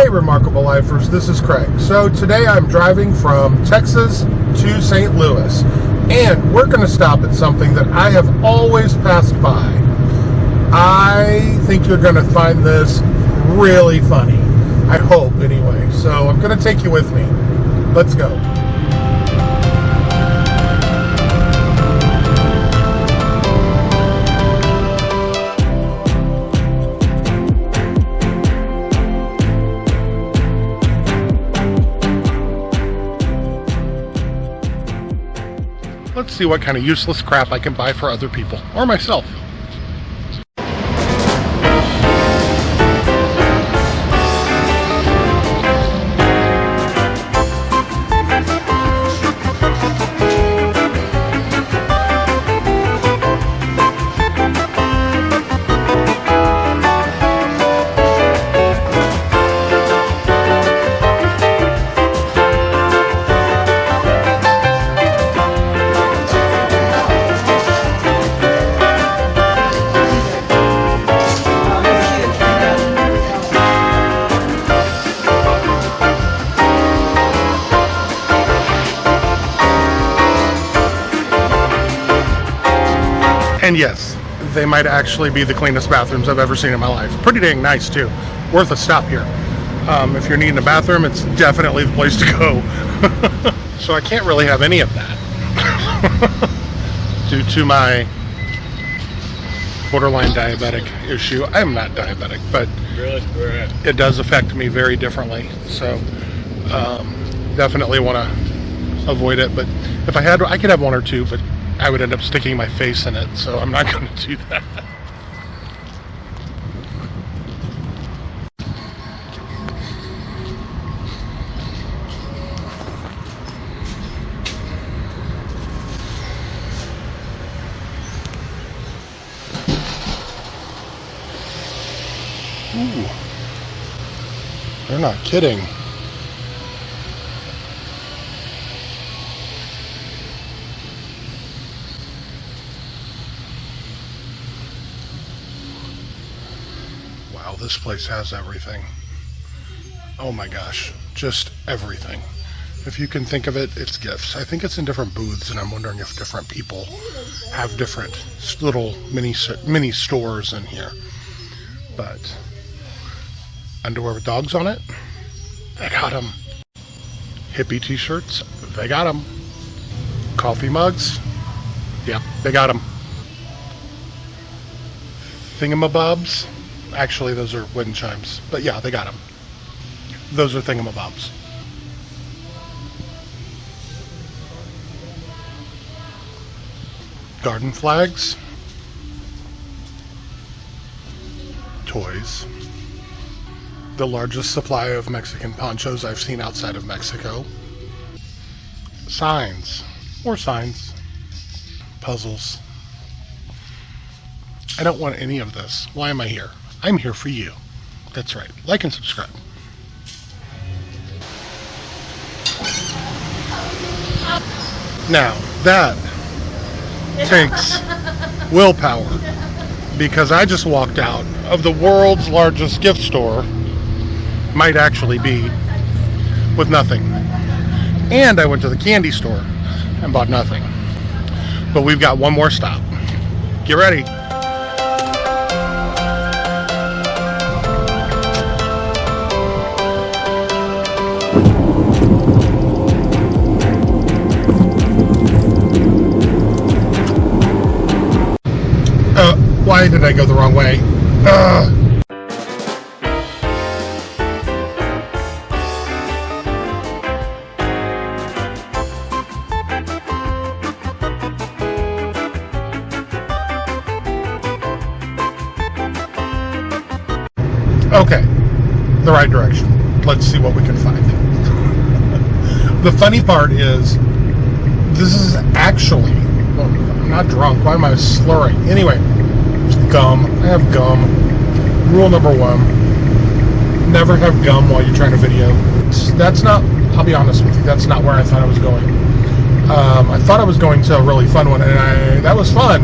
Hey Remarkable Lifers, this is Craig. So today I'm driving from Texas to St. Louis, and we're going to stop at something that I have always passed by. I think you're going to find this really funny. I hope, anyway. So I'm going to take you with me. Let's go. Let's see what kind of useless crap I can buy for other people, or myself. And yes, they might actually be the cleanest bathrooms I've ever seen in my life. Pretty dang nice too. Worth a stop here. If you're needing a bathroom, it's definitely the place to go. So I can't really have any of that due to my borderline diabetic issue. I am not diabetic, but it does affect me very differently. So definitely want to avoid it. But if I had, I could have one or two, but I would end up sticking my face in it, so I'm not going to do that. Ooh, they're not kidding. Wow, this place has everything. Oh my gosh, just everything. If you can think of it, it's gifts. I think it's in different booths, and I'm wondering if different people have different little mini stores in here. But underwear with dogs on it, they got them. Hippie t-shirts, they got them. Coffee mugs, yep, they got them. Thingamabobs. Actually, those are wind chimes, but yeah, they got them. Those are thingamabobs. Garden flags. Toys. The largest supply of Mexican ponchos I've seen outside of Mexico. Signs. More signs. Puzzles. I don't want any of this. Why am I here? I'm here for you. That's right. Like and subscribe. Now, that takes willpower, because I just walked out of the world's largest gift store, might actually be, with nothing. And I went to the candy store and bought nothing. But we've got one more stop. Get ready. Why did I go the wrong way? Okay, the right direction. Let's see what we can find. The funny part is, this is actually, well, I'm not drunk. Why am I slurring? Anyway, gum. I have gum. Rule number 1, never have gum while you're trying to video. That's not, I'll be honest with you, that's not where I thought I was going. I thought I was going to a really fun one, and that was fun,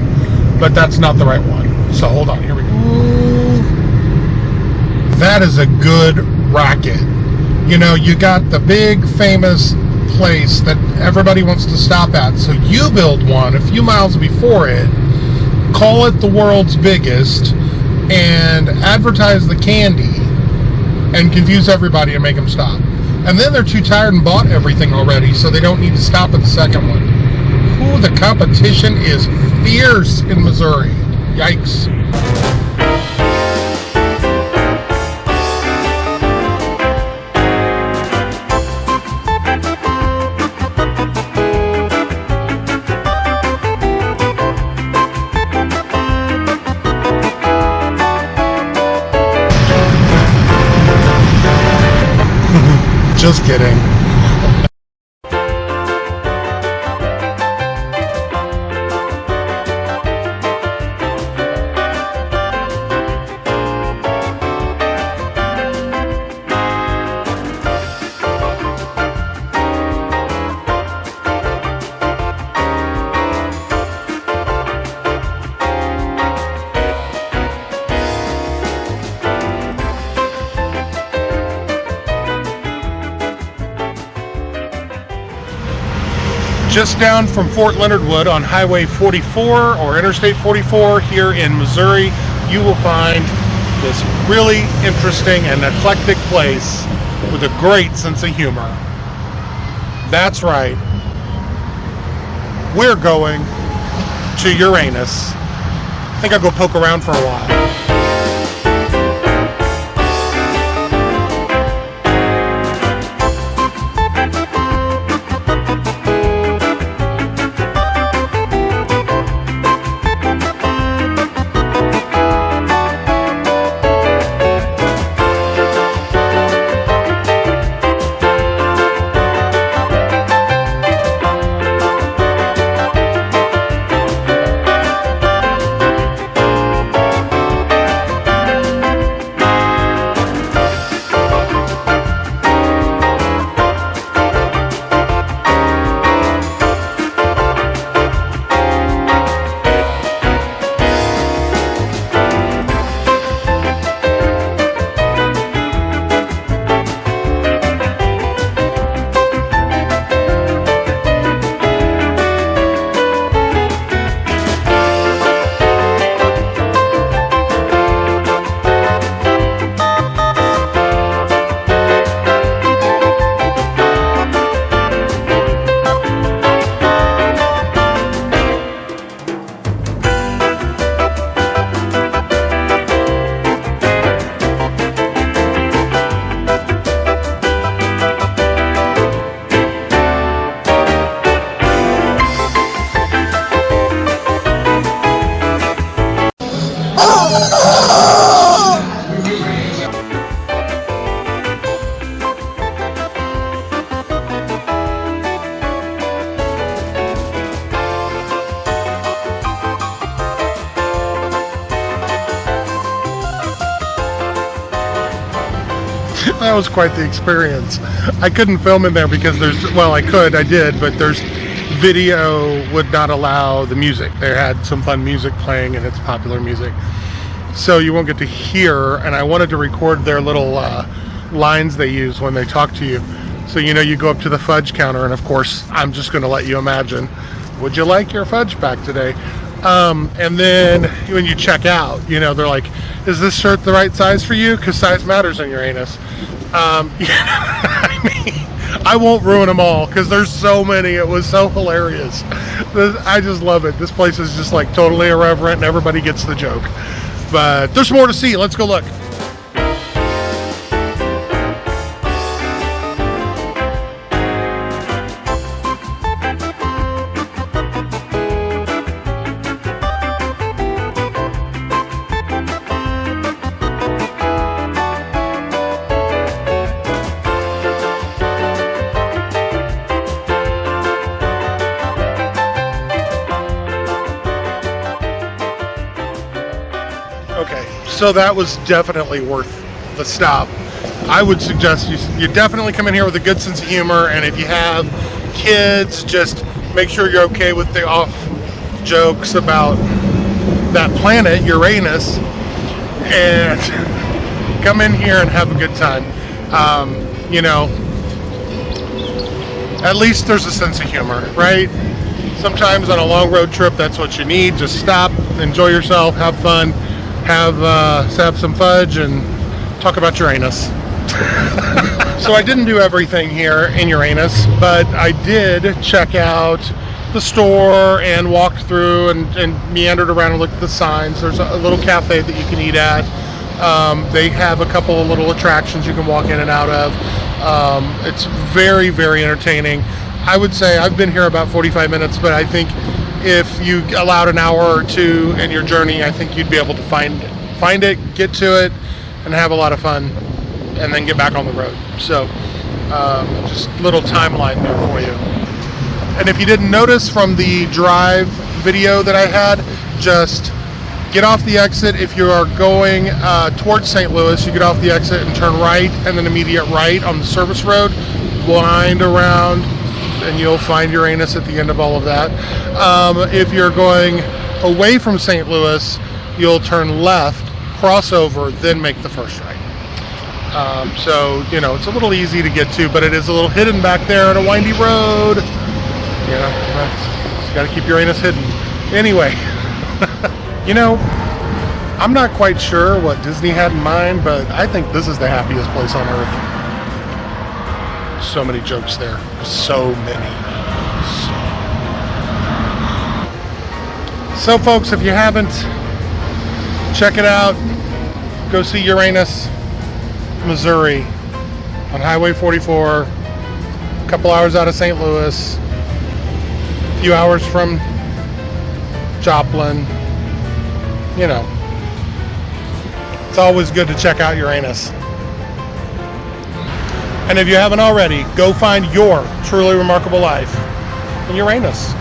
but that's not the right one. So hold on, here we go. That is a good racket. You know, you got the big famous place that everybody wants to stop at, so you build one a few miles before it, call it the world's biggest, and advertise the candy and confuse everybody and make them stop. And then they're too tired and bought everything already, so they don't need to stop at the second one. Ooh, the competition is fierce in Missouri. Yikes. Just kidding. Just down from Fort Leonard Wood on Highway 44 or Interstate 44 here in Missouri, you will find this really interesting and eclectic place with a great sense of humor. That's right. We're going to Uranus. I think I'll go poke around for a while. That was quite the experience. I couldn't film in there because I did, but there's video would not allow the music. They had some fun music playing, and it's popular music, so you won't get to hear. And I wanted to record their little lines they use when they talk to you. So you go up to the fudge counter, and of course I'm just going to let you imagine, would you like your fudge back today? And then when you check out, they're like, is this shirt the right size for you? Because size matters in Uranus. I mean, I won't ruin them all because there's so many. It was so hilarious. I just love it. This place is just like totally irreverent and everybody gets the joke. But there's more to see. Let's go look. Okay, so that was definitely worth the stop. I would suggest you definitely come in here with a good sense of humor, and if you have kids, just make sure you're okay with the off jokes about that planet, Uranus, and come in here and have a good time. You know, at least there's a sense of humor, right? Sometimes on a long road trip, that's what you need. Just stop, enjoy yourself, have fun, have some fudge, and talk about Uranus. So I didn't do everything here in Uranus, but I did check out the store and walked through and meandered around and looked at the signs. There's a little cafe that you can eat at. They have a couple of little attractions you can walk in and out of. It's very, very entertaining. I would say I've been here about 45 minutes, but I think if you allowed an hour or two in your journey, I think you'd be able to find it, get to it, and have a lot of fun, and then get back on the road. So just a little timeline there for you. And if you didn't notice from the drive video that I had, just get off the exit. If you are going towards St. Louis, you get off the exit and turn right, and then immediate right on the service road, wind around, and you'll find Uranus at the end of all of that. If you're going away from St. Louis, you'll turn left, cross over, then make the first right. So, you know, it's a little easy to get to, but it is a little hidden back there on a windy road. You know, just got to keep Uranus hidden. Anyway, you know, I'm not quite sure what Disney had in mind, but I think this is the happiest place on earth. So many jokes there. So many. So folks, if you haven't, check it out. Go see Uranus, Missouri on Highway 44, a couple hours out of St. Louis, a few hours from Joplin. You know, it's always good to check out Uranus. And if you haven't already, go find your truly remarkable life in Uranus.